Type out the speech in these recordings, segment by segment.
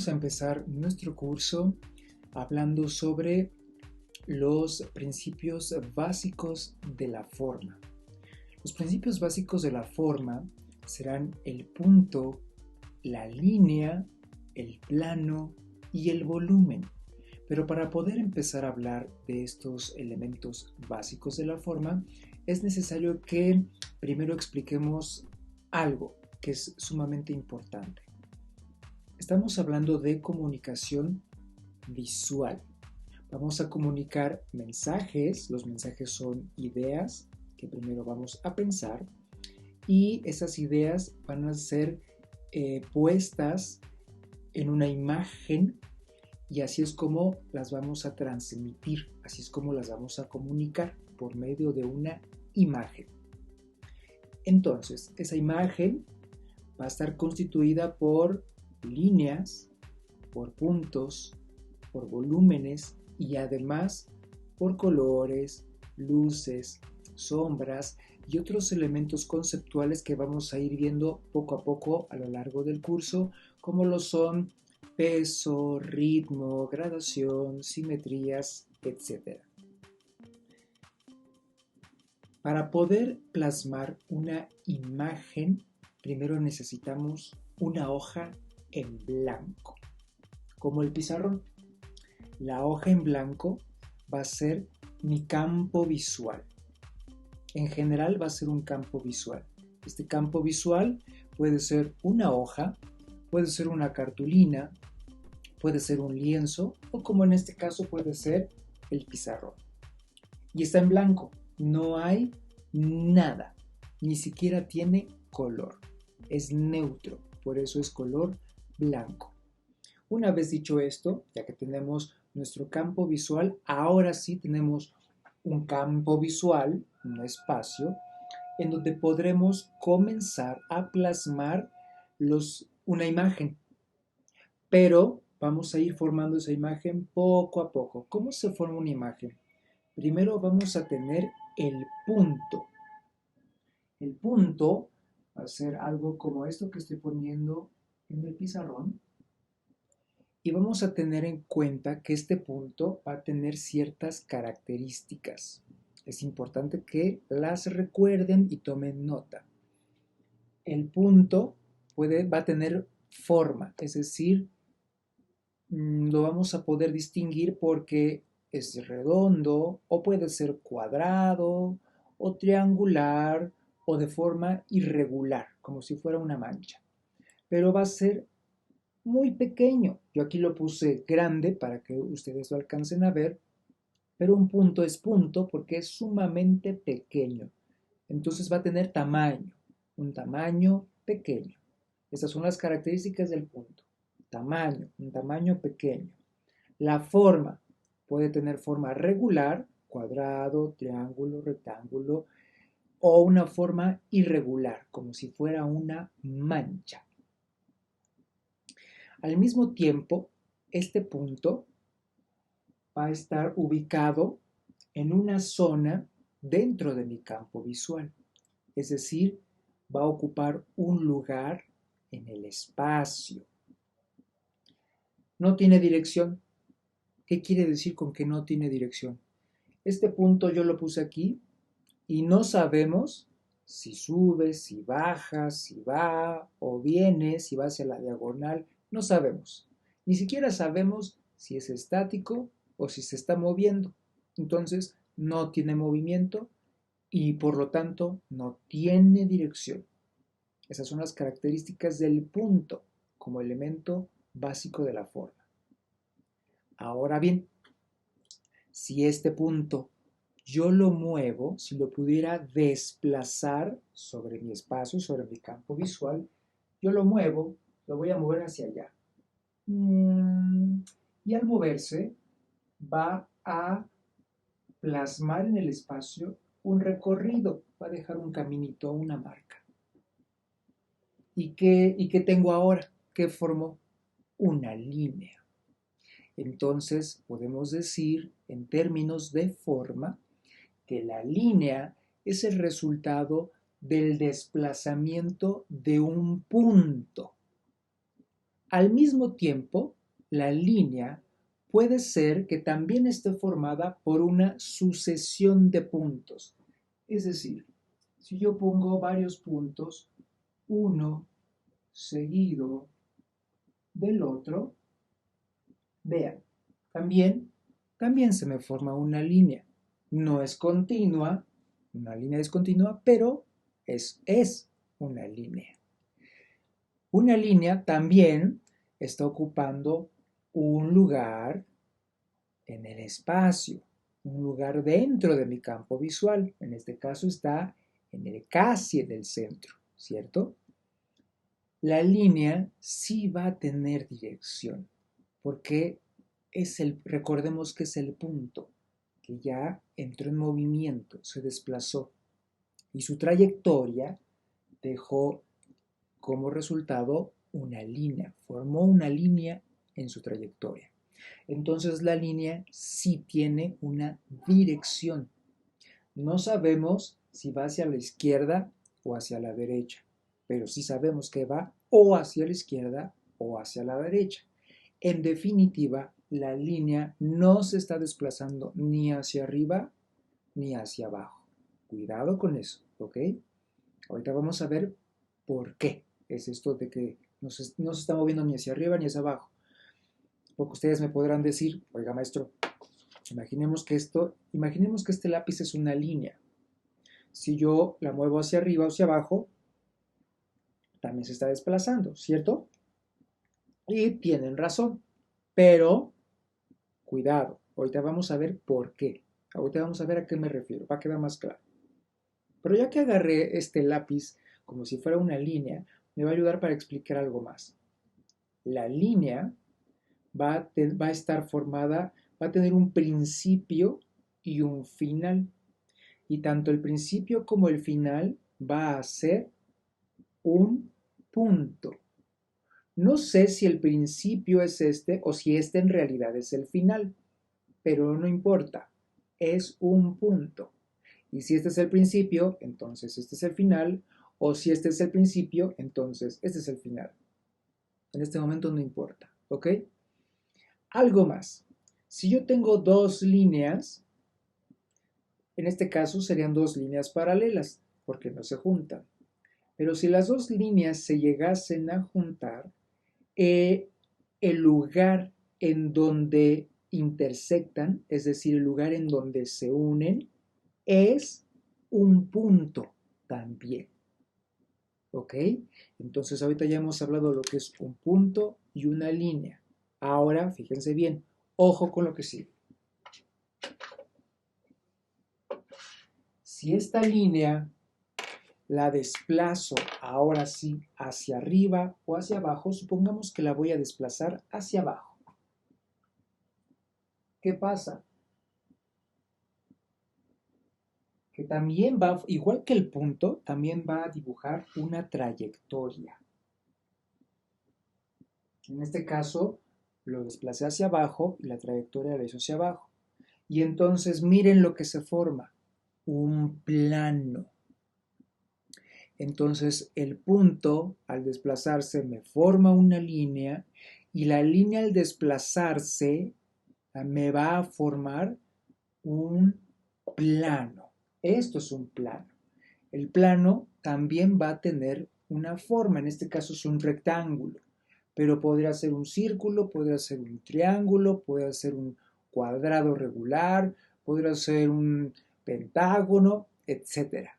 Vamos a empezar nuestro curso hablando sobre los principios básicos de la forma. Los principios básicos de la forma serán el punto, la línea, el plano y el volumen. Pero para poder empezar a hablar de estos elementos básicos de la forma, es necesario que primero expliquemos algo que es sumamente importante. Estamos hablando de comunicación visual. Vamos a comunicar mensajes. Los mensajes son ideas que primero vamos a pensar y esas ideas van a ser puestas en una imagen y así es como las vamos a transmitir, así es como las vamos a comunicar por medio de una imagen. Entonces, esa imagen va a estar constituida por líneas, por puntos, por volúmenes y además por colores, luces, sombras y otros elementos conceptuales que vamos a ir viendo poco a poco a lo largo del curso, como lo son peso, ritmo, gradación, simetrías, etc. Para poder plasmar una imagen, primero necesitamos una hoja en blanco, como el pizarrón. La hoja en blanco va a ser mi campo visual. En general va a ser un campo visual. Este campo visual puede ser una hoja, puede ser una cartulina, puede ser un lienzo o como en este caso puede ser el pizarrón. Y está en blanco, no hay nada, ni siquiera tiene color. Es neutro, por eso es color blanco. Una vez dicho esto, ya que tenemos nuestro campo visual, ahora sí tenemos un campo visual, un espacio, en donde podremos comenzar a plasmar una imagen. Pero vamos a ir formando esa imagen poco a poco. ¿Cómo se forma una imagen? Primero vamos a tener el punto. El punto va a ser algo como esto que estoy poniendo en el pizarrón. Y vamos a tener en cuenta que este punto va a tener ciertas características. Es importante que las recuerden y tomen nota. El punto va a tener forma, es decir, lo vamos a poder distinguir porque es redondo o puede ser cuadrado o triangular o de forma irregular, como si fuera una mancha. Pero va a ser muy pequeño. Yo aquí lo puse grande para que ustedes lo alcancen a ver, pero un punto es punto porque es sumamente pequeño. Entonces va a tener tamaño, un tamaño pequeño. Estas son las características del punto. Tamaño, un tamaño pequeño. La forma puede tener forma regular, cuadrado, triángulo, rectángulo, o una forma irregular, como si fuera una mancha. Al mismo tiempo, este punto va a estar ubicado en una zona dentro de mi campo visual. Es decir, va a ocupar un lugar en el espacio. No tiene dirección. ¿Qué quiere decir con que no tiene dirección? Este punto yo lo puse aquí y no sabemos si sube, si baja, si va o viene, si va hacia la diagonal. No sabemos. Ni siquiera sabemos si es estático o si se está moviendo. Entonces, no tiene movimiento y por lo tanto no tiene dirección. Esas son las características del punto como elemento básico de la forma. Ahora bien, si este punto yo lo muevo, si lo pudiera desplazar sobre mi espacio, sobre mi campo visual, yo lo muevo, lo voy a mover hacia allá. Y al moverse va a plasmar en el espacio un recorrido, va a dejar un caminito, una marca. ¿Y qué tengo ahora? ¿Qué formó? Una línea. Entonces podemos decir en términos de forma que la línea es el resultado del desplazamiento de un punto Al mismo tiempo, la línea puede ser que también esté formada por una sucesión de puntos. Es decir, si yo pongo varios puntos, uno seguido del otro, vean, también se me forma una línea. No es continua, una línea discontinua, pero es una línea. Una línea también está ocupando un lugar en el espacio, un lugar dentro de mi campo visual. En este caso está en el casi del centro, ¿cierto? La línea sí va a tener dirección, porque recordemos que es el punto que ya entró en movimiento, se desplazó y su trayectoria dejó como resultado una línea, formó una línea en su trayectoria. Entonces la línea sí tiene una dirección. No sabemos si va hacia la izquierda o hacia la derecha, pero sí sabemos que va o hacia la izquierda o hacia la derecha. En definitiva, la línea no se está desplazando ni hacia arriba ni hacia abajo. Cuidado con eso, ¿ok? Ahorita vamos a ver por qué es esto de que no se está moviendo ni hacia arriba ni hacia abajo. Porque ustedes me podrán decir, oiga maestro, imaginemos que este lápiz es una línea. Si yo la muevo hacia arriba o hacia abajo, también se está desplazando, ¿cierto? Y tienen razón, pero cuidado, ahorita vamos a ver por qué. Ahorita vamos a ver a qué me refiero, va a quedar más claro. Pero ya que agarré este lápiz como si fuera una línea, me va a ayudar para explicar algo más. La línea va a estar formada, va a tener un principio y un final. Y tanto el principio como el final va a ser un punto. No sé si el principio es este o si este en realidad es el final, pero no importa, es un punto. Y si este es el principio, entonces este es el final, o si este es el principio, entonces este es el final. En este momento no importa, ¿ok? Algo más. Si yo tengo dos líneas, en este caso serían dos líneas paralelas, porque no se juntan. Pero si las dos líneas se llegasen a juntar, el lugar en donde intersectan, es decir, el lugar en donde se unen, es un punto también. ¿Ok? Entonces ahorita ya hemos hablado de lo que es un punto y una línea. Ahora, fíjense bien, ojo con lo que sigue. Si esta línea la desplazo ahora sí hacia arriba o hacia abajo, supongamos que la voy a desplazar hacia abajo. ¿Qué pasa? Que también va, igual que el punto, también va a dibujar una trayectoria. En este caso, lo desplacé hacia abajo y la trayectoria la hizo hacia abajo. Y entonces miren lo que se forma, un plano. Entonces el punto al desplazarse me forma una línea y la línea al desplazarse me va a formar un plano. Esto es un plano. El plano también va a tener una forma, en este caso es un rectángulo, pero podría ser un círculo, podría ser un triángulo, podría ser un cuadrado regular, podría ser un pentágono, etcétera.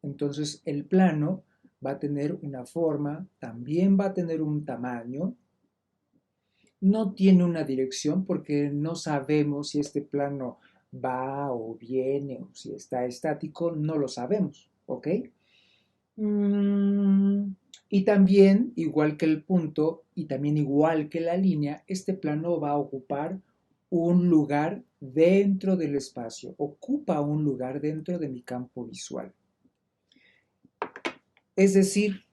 Entonces el plano va a tener una forma, también va a tener un tamaño, no tiene una dirección porque no sabemos si este plano va o viene o si está estático, no lo sabemos, ¿ok? Y también, igual que el punto y también igual que la línea, este plano va a ocupar un lugar dentro del espacio, ocupa un lugar dentro de mi campo visual. Es decir,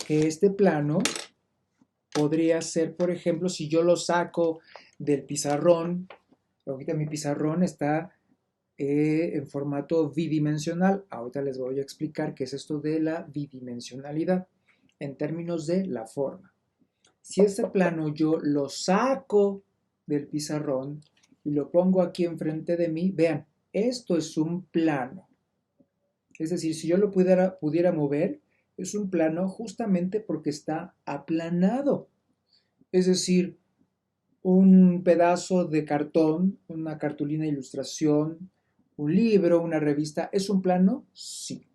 que este plano podría ser, por ejemplo, si yo lo saco del pizarrón, ahorita mi pizarrón está en formato bidimensional. Ahorita les voy a explicar qué es esto de la bidimensionalidad en términos de la forma. Si ese plano yo lo saco del pizarrón y lo pongo aquí enfrente de mí, vean, esto es un plano. Es decir, si yo lo pudiera mover, es un plano justamente porque está aplanado. Es decir, un pedazo de cartón, una cartulina de ilustración, un libro, una revista, ¿es un plano? Sí.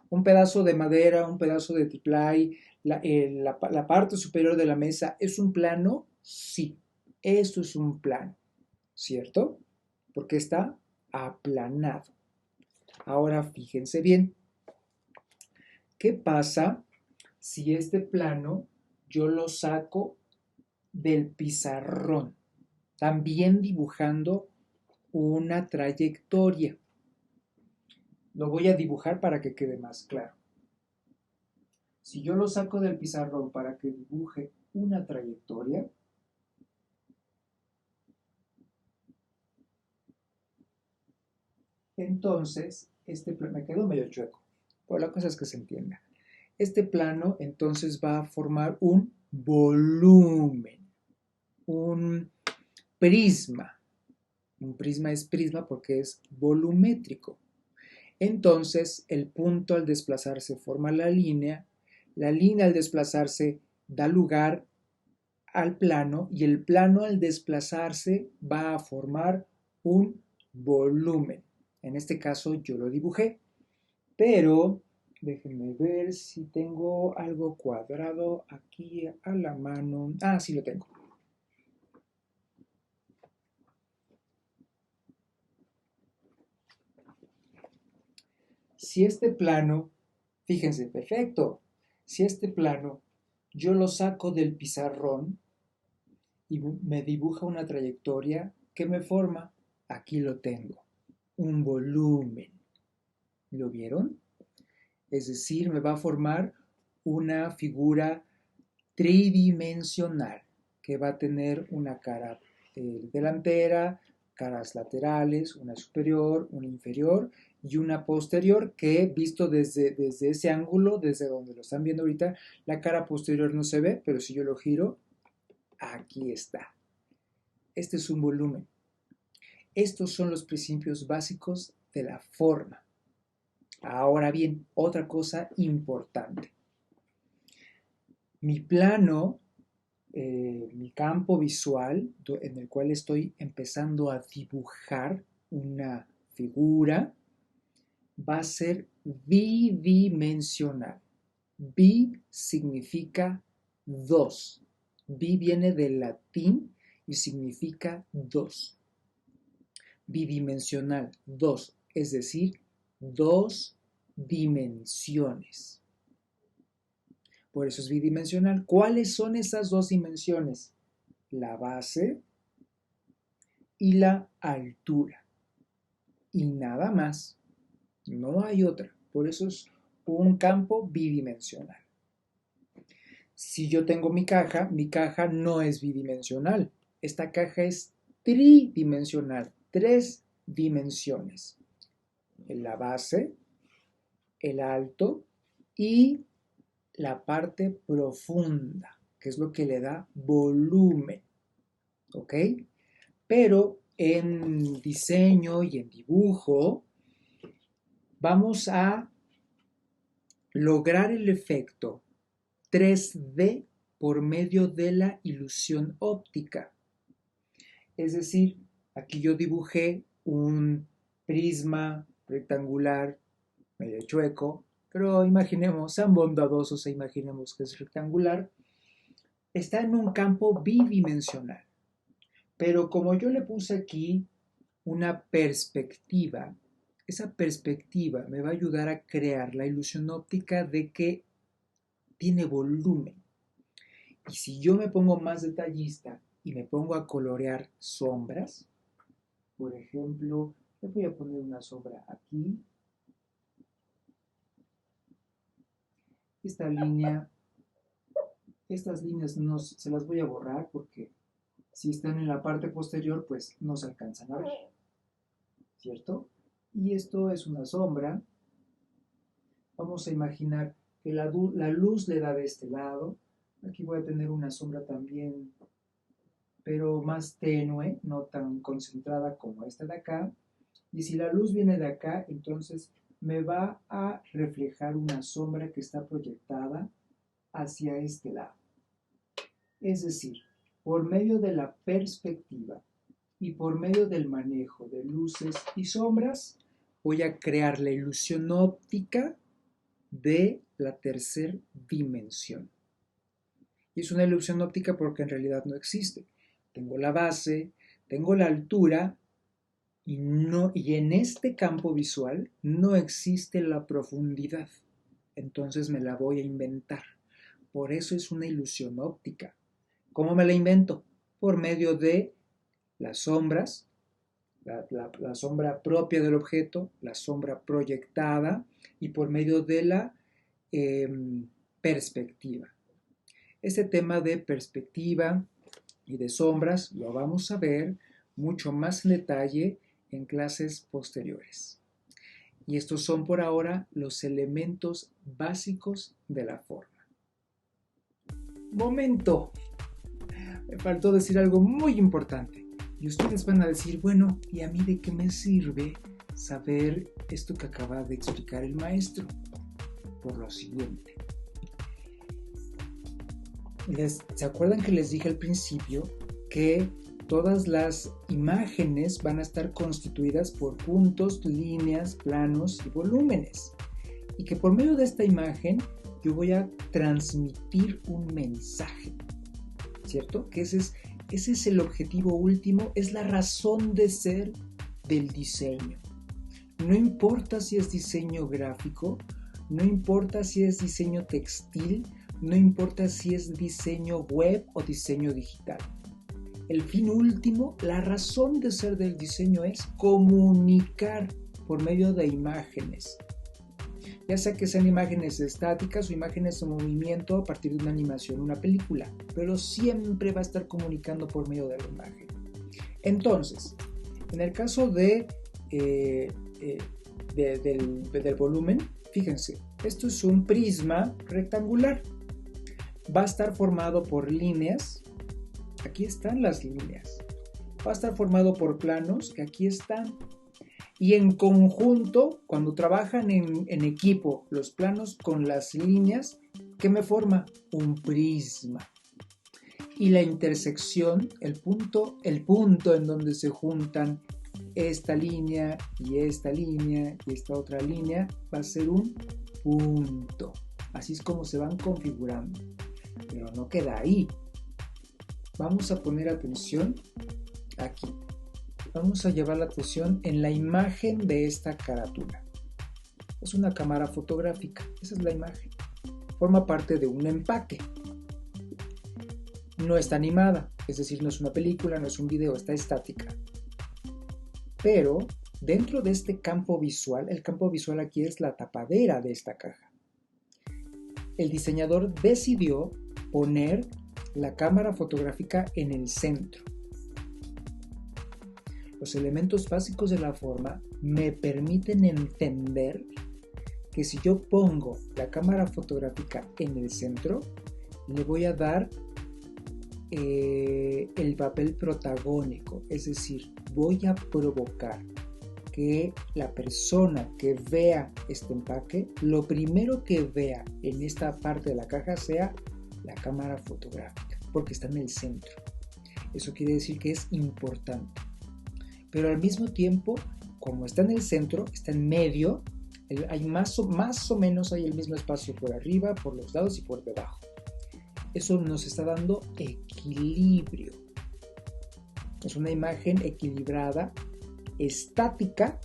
Un pedazo de madera, un pedazo de tiplay, la parte superior de la mesa, ¿es un plano? Sí. Esto es un plano, ¿cierto? Porque está aplanado. Ahora fíjense bien, ¿qué pasa si este plano yo lo saco del pizarrón? También dibujando una trayectoria. Lo voy a dibujar para que quede más claro. Si yo lo saco del pizarrón para que dibuje una trayectoria, entonces me quedó medio chueco, pero la cosa es que se entienda. Este plano entonces va a formar un volumen, un prisma. Un prisma es prisma porque es volumétrico. Entonces, el punto al desplazarse forma la línea al desplazarse da lugar al plano y el plano al desplazarse va a formar un volumen. En este caso yo lo dibujé, pero déjenme ver si tengo algo cuadrado aquí a la mano. Ah, sí lo tengo. Si este plano, fíjense, perfecto, si este plano yo lo saco del pizarrón y me dibuja una trayectoria que me forma, aquí lo tengo, un volumen. ¿Lo vieron? Es decir, me va a formar una figura tridimensional que va a tener una cara delantera, caras laterales, una superior, una inferior y una posterior que visto desde ese ángulo, desde donde lo están viendo ahorita, la cara posterior no se ve, pero si yo lo giro, aquí está. Este es un volumen. Estos son los principios básicos de la forma. Ahora bien, otra cosa importante. Mi plano, mi campo visual en el cual estoy empezando a dibujar una figura, va a ser bidimensional. Bi significa dos. Bi viene del latín y significa dos. Bidimensional, dos, es decir, dos dimensiones. Por eso es bidimensional. ¿Cuáles son esas dos dimensiones? La base y la altura. Y nada más. No hay otra. Por eso es un campo bidimensional. Si yo tengo mi caja no es bidimensional. Esta caja es tridimensional. Tres dimensiones. La base, el alto y la parte profunda, que es lo que le da volumen. ¿Ok? Pero en diseño y en dibujo vamos a lograr el efecto 3D por medio de la ilusión óptica. Es decir, aquí yo dibujé un prisma rectangular medio chueco, pero imaginemos, sean bondadosos e imaginemos que es rectangular, está en un campo bidimensional. Pero como yo le puse aquí una perspectiva, esa perspectiva me va a ayudar a crear la ilusión óptica de que tiene volumen. Y si yo me pongo más detallista y me pongo a colorear sombras, por ejemplo, le voy a poner una sombra aquí. Esta línea, estas líneas no, se las voy a borrar porque si están en la parte posterior, pues no se alcanzan a ver, ¿cierto? Y esto es una sombra. Vamos a imaginar que la luz le da de este lado, Aquí voy a tener una sombra también, pero más tenue, no tan concentrada como esta de acá. Y si la luz viene de acá, entonces me va a reflejar una sombra que está proyectada hacia este lado. Es decir, por medio de la perspectiva y por medio del manejo de luces y sombras, voy a crear la ilusión óptica de la tercera dimensión. Y es una ilusión óptica porque en realidad no existe. Tengo la base, tengo la altura y en este campo visual no existe la profundidad. Entonces me la voy a inventar. Por eso es una ilusión óptica. ¿Cómo me la invento? Por medio de las sombras, la sombra propia del objeto, la sombra proyectada y por medio de la perspectiva. Este tema de perspectiva y de sombras lo vamos a ver mucho más en detalle en clases posteriores. Y estos son por ahora los elementos básicos de la forma. ¡Momento! Me faltó decir algo muy importante. Y ustedes van a decir, bueno, ¿y a mí de qué me sirve saber esto que acaba de explicar el maestro? Por lo siguiente. ¿Se acuerdan que les dije al principio que todas las imágenes van a estar constituidas por puntos, líneas, planos y volúmenes? Y que por medio de esta imagen yo voy a transmitir un mensaje, ¿cierto? Que ese es el objetivo último, es la razón de ser del diseño. No importa si es diseño gráfico, no importa si es diseño textil, no importa si es diseño web o diseño digital. El fin último, la razón de ser del diseño es comunicar por medio de imágenes. Ya sea que sean imágenes estáticas o imágenes en movimiento a partir de una animación, una película, pero siempre va a estar comunicando por medio de la imagen. Entonces, en el caso del volumen, fíjense, esto es un prisma rectangular. Va a estar formado por líneas, aquí están las líneas. Va a estar formado por planos, que aquí están. Y en conjunto, cuando trabajan en equipo los planos con las líneas, ¿qué me forma? Un prisma. Y la intersección, el punto en donde se juntan esta línea y esta otra línea, va a ser un punto. Así es como se van configurando. Pero no queda ahí. Vamos a poner atención aquí. Vamos a llevar la atención en la imagen de esta carátula. Es una cámara fotográfica. Esa es la imagen. Forma parte de un empaque. No está animada, es decir, no es una película, no es un video, está estática. Pero dentro de este campo visual, el campo visual aquí es la tapadera de esta caja. El diseñador decidió poner la cámara fotográfica en el centro. Los elementos básicos de la forma me permiten entender que si yo pongo la cámara fotográfica en el centro, le voy a dar el papel protagónico, es decir, voy a provocar que la persona que vea este empaque, lo primero que vea en esta parte de la caja sea la cámara fotográfica, porque está en el centro. Eso quiere decir que es importante. Pero al mismo tiempo, como está en el centro, está en medio, hay más o menos hay el mismo espacio por arriba, por los lados y por debajo. Eso nos está dando equilibrio. Es una imagen equilibrada, estática,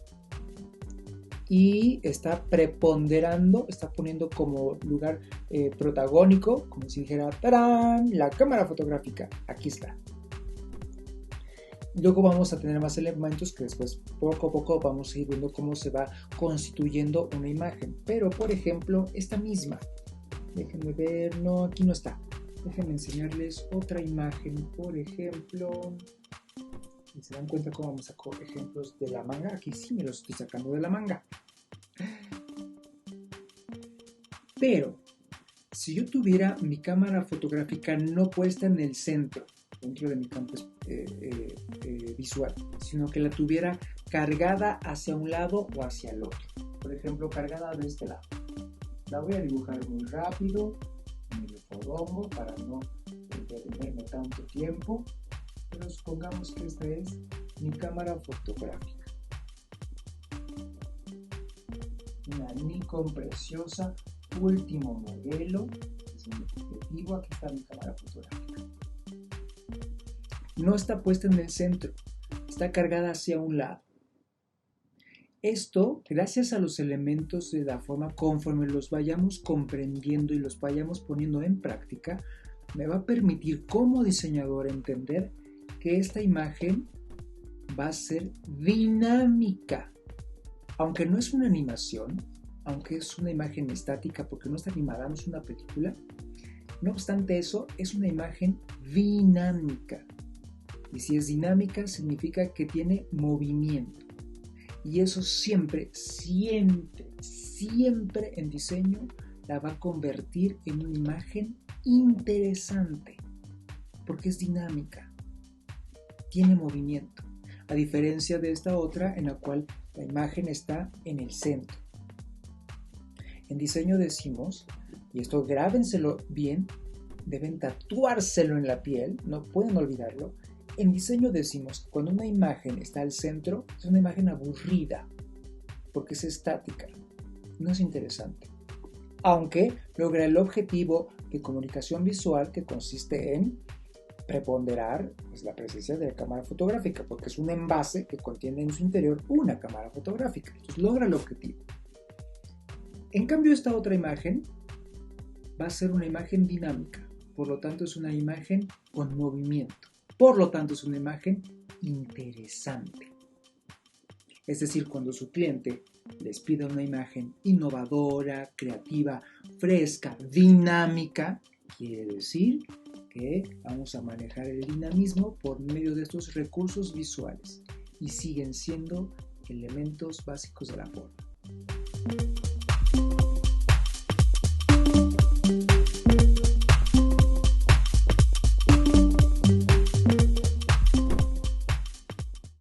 y está preponderando, está poniendo como lugar protagónico, como si dijera, ¡tarán!, la cámara fotográfica, aquí está. Luego vamos a tener más elementos que después poco a poco vamos a ir viendo cómo se va constituyendo una imagen. Pero por ejemplo, esta misma, déjenme ver, no, aquí no está. Déjenme enseñarles otra imagen, por ejemplo. ¿Y se dan cuenta cómo me saco ejemplos de la manga? Aquí sí me los estoy sacando de la manga. Pero Si yo tuviera mi cámara fotográfica no puesta en el centro, dentro de mi campo visual, sino que la tuviera cargada hacia un lado o hacia el otro. Por ejemplo, cargada de este lado. La voy a dibujar muy rápido, medio fodongo, para no detenerme tanto tiempo. Pero supongamos que esta es mi cámara fotográfica. Una Nikon preciosa, último modelo. Es mi objetivo. Aquí está mi cámara fotográfica. No está puesta en el centro, está cargada hacia un lado. Esto, gracias a los elementos de la forma, conforme los vayamos comprendiendo y los vayamos poniendo en práctica, me va a permitir como diseñador entender que esta imagen va a ser dinámica. Aunque no es una animación, aunque es una imagen estática porque no está animada, no es una película, no obstante eso, es una imagen dinámica. Y si es dinámica, significa que tiene movimiento. Y eso siempre en diseño la va a convertir en una imagen interesante. Porque es dinámica. Tiene movimiento. A diferencia de esta otra en la cual la imagen está en el centro. En diseño decimos, y esto grábenselo bien, deben tatuárselo en la piel, no pueden olvidarlo. En diseño decimos que cuando una imagen está al centro, es una imagen aburrida, porque es estática, no es interesante. Aunque logra el objetivo de comunicación visual que consiste en preponderar la presencia de la cámara fotográfica, porque es un envase que contiene en su interior una cámara fotográfica. Entonces logra el objetivo. En cambio, esta otra imagen va a ser una imagen dinámica, por lo tanto es una imagen con movimiento. Por lo tanto, es una imagen interesante. Es decir, cuando su cliente les pida una imagen innovadora, creativa, fresca, dinámica, quiere decir que vamos a manejar el dinamismo por medio de estos recursos visuales y siguen siendo elementos básicos de la forma.